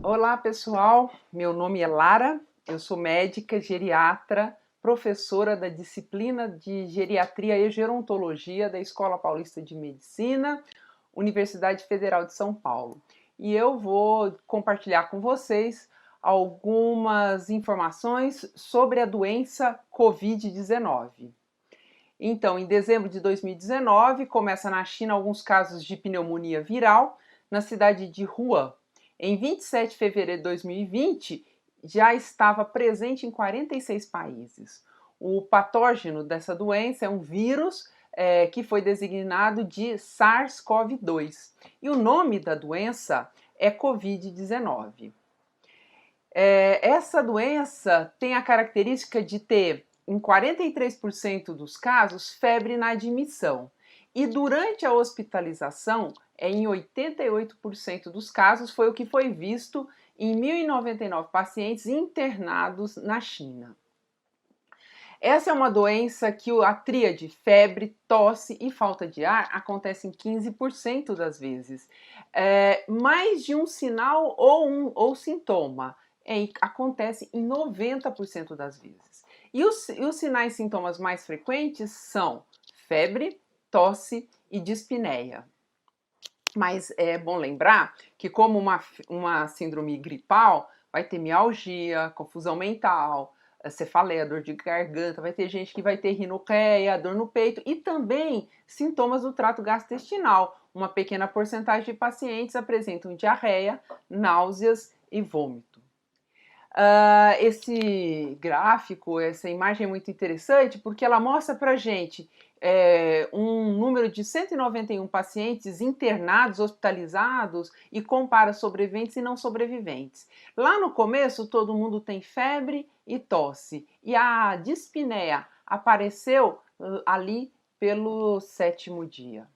Olá pessoal, meu nome é Lara, eu sou médica, geriatra, professora da disciplina de Geriatria e Gerontologia da Escola Paulista de Medicina, Universidade Federal de São Paulo. E eu vou compartilhar com vocês algumas informações sobre a doença Covid-19. Então, em dezembro de 2019, começa na China alguns casos de pneumonia viral na cidade de Wuhan. Em 27 de fevereiro de 2020, já estava presente em 46 países. O patógeno dessa doença é um vírus que foi designado de SARS-CoV-2. E o nome da doença é Covid-19. Essa doença tem a característica de ter, em 43% dos casos, febre na admissão. E durante a hospitalização, em 88% dos casos, foi o que foi visto em 1.099 pacientes internados na China. Essa é uma doença que a tríade febre, tosse e falta de ar acontece em 15% das vezes. Mais de um sinal ou sintoma acontece em 90% das vezes. E os sinais e sintomas mais frequentes são febre, tosse e dispneia. Mas é bom lembrar que, como uma síndrome gripal, vai ter mialgia, confusão mental, cefaleia, dor de garganta, vai ter gente que vai ter rinorreia, dor no peito e também sintomas do trato gastrointestinal. Uma pequena porcentagem de pacientes apresentam diarreia, náuseas e vômito. Esse gráfico, essa imagem é muito interessante porque ela mostra pra gente um número de 191 pacientes internados, hospitalizados e compara sobreviventes e não sobreviventes. Lá no começo todo mundo tem febre e tosse e a dispneia apareceu ali pelo 7º dia.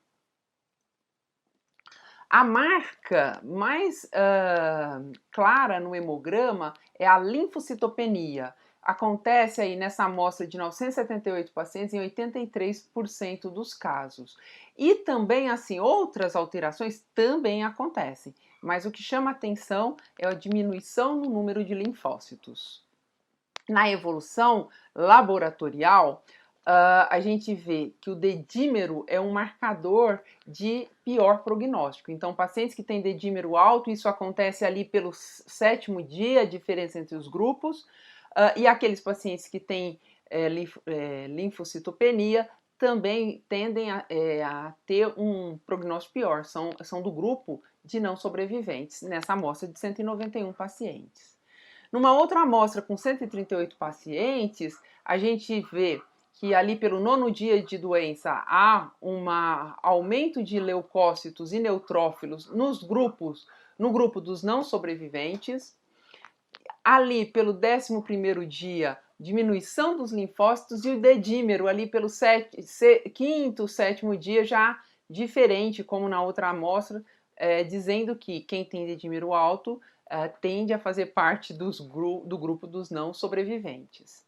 A marca mais clara no hemograma é a linfocitopenia. Acontece aí nessa amostra de 978 pacientes em 83% dos casos. E também, assim, outras alterações também acontecem. Mas o que chama atenção é a diminuição no número de linfócitos. Na evolução laboratorial, a gente vê que o dedímero é um marcador de pior prognóstico. Então, pacientes que têm dedímero alto, isso acontece ali pelo 7º dia, a diferença entre os grupos, e aqueles pacientes que têm linfocitopenia também tendem a ter um prognóstico pior, são do grupo de não sobreviventes, nessa amostra de 191 pacientes. Numa outra amostra com 138 pacientes, a gente vê que ali pelo 9º dia de doença há um aumento de leucócitos e neutrófilos no grupo dos não sobreviventes. Ali pelo 11º dia, diminuição dos linfócitos e o dedímero ali pelo 5º, 7º dia já diferente, como na outra amostra, dizendo que quem tem dedímero alto tende a fazer parte do grupo dos não sobreviventes.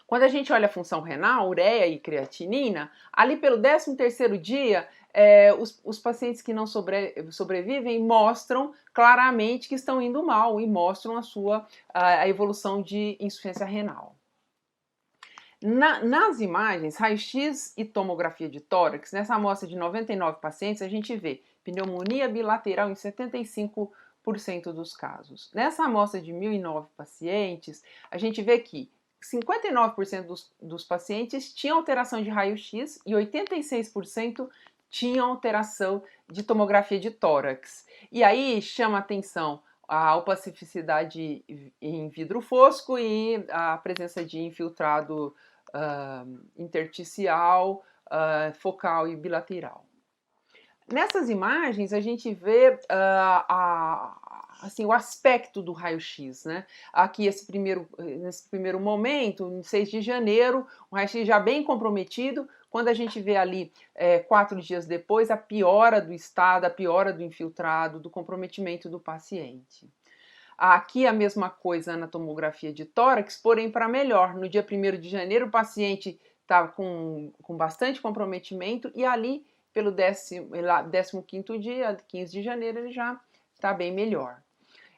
Quando a gente olha a função renal, ureia e creatinina, ali pelo 13º dia, os pacientes que não sobrevivem mostram claramente que estão indo mal e mostram a evolução de insuficiência renal. Nas imagens, raio-x e tomografia de tórax, nessa amostra de 99 pacientes, a gente vê pneumonia bilateral em 75% dos casos. Nessa amostra de 1.009 pacientes, a gente vê que 59% dos pacientes tinham alteração de raio-x e 86% tinham alteração de tomografia de tórax. E aí chama atenção a opacificidade em vidro fosco e a presença de infiltrado intersticial, focal e bilateral. Nessas imagens a gente vê assim, o aspecto do raio-x, né? Aqui nesse primeiro momento, em 6 de janeiro, o raio-x já bem comprometido. Quando a gente vê ali 4 dias depois, a piora do estado, a piora do infiltrado, do comprometimento do paciente. Aqui a mesma coisa na tomografia de tórax, porém para melhor. No dia 1º de janeiro, o paciente está com bastante comprometimento, e ali pelo 15º dia, 15 de janeiro, ele já está bem melhor.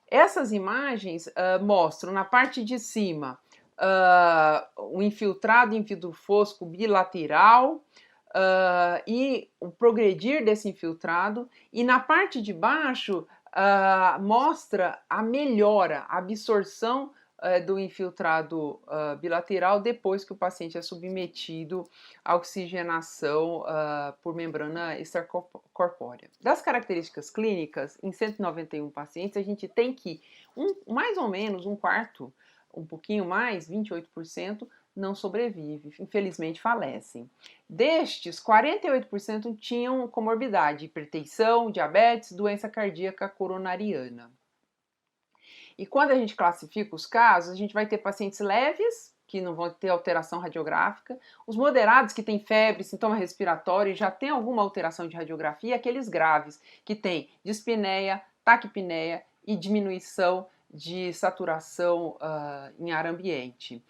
Essas imagens mostram na parte de cima o infiltrado em vidro fosco bilateral e o progredir desse infiltrado, e na parte de baixo mostra a melhora, a absorção do infiltrado bilateral depois que o paciente é submetido à oxigenação por membrana extracorpórea. Das características clínicas, em 191 pacientes, a gente tem que mais ou menos um quarto, um pouquinho mais, 28%, não sobrevive, infelizmente falecem. Destes, 48% tinham comorbidade, hipertensão, diabetes, doença cardíaca coronariana. E quando a gente classifica os casos, a gente vai ter pacientes leves, que não vão ter alteração radiográfica, os moderados, que têm febre, sintoma respiratório e já tem alguma alteração de radiografia, e aqueles graves, que têm dispneia, taquipneia e diminuição de saturação em ar ambiente.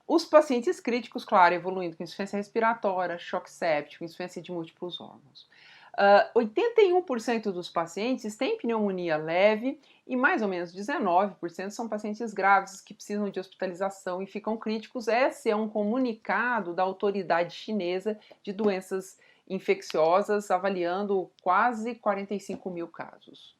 Os pacientes críticos, claro, evoluindo com insuficiência respiratória, choque séptico, insuficiência de múltiplos órgãos. 81% dos pacientes têm pneumonia leve e mais ou menos 19% são pacientes graves que precisam de hospitalização e ficam críticos. Esse é um comunicado da autoridade chinesa de doenças infecciosas, avaliando quase 45 mil casos.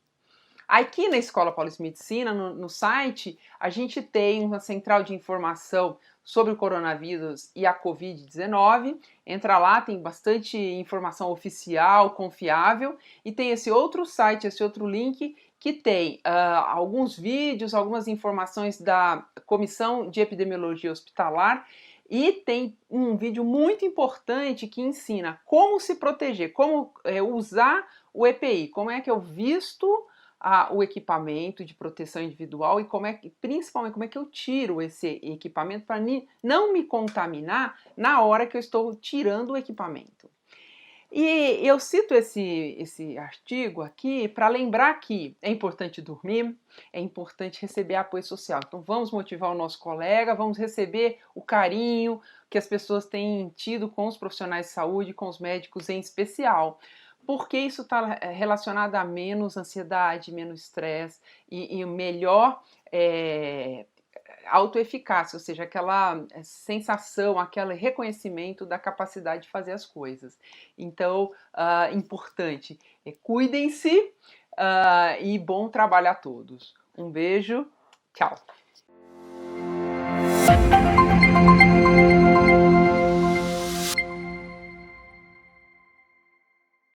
Aqui na Escola Paulista de Medicina, no site, a gente tem uma central de informação sobre o coronavírus e a Covid-19. Entra lá, tem bastante informação oficial, confiável, e tem esse outro site, esse outro link, que tem alguns vídeos, algumas informações da Comissão de Epidemiologia Hospitalar, e tem um vídeo muito importante que ensina como se proteger, como usar o EPI, como é que eu visto o equipamento de proteção individual e principalmente como é que eu tiro esse equipamento para não me contaminar na hora que eu estou tirando o equipamento. E eu cito esse artigo aqui para lembrar que é importante dormir, é importante receber apoio social. Então vamos motivar o nosso colega, vamos receber o carinho que as pessoas têm tido com os profissionais de saúde, com os médicos em especial, porque isso está relacionado a menos ansiedade, menos estresse e melhor autoeficácia, ou seja, aquela sensação, aquele reconhecimento da capacidade de fazer as coisas. Então, importante, cuidem-se e bom trabalho a todos. Um beijo, tchau!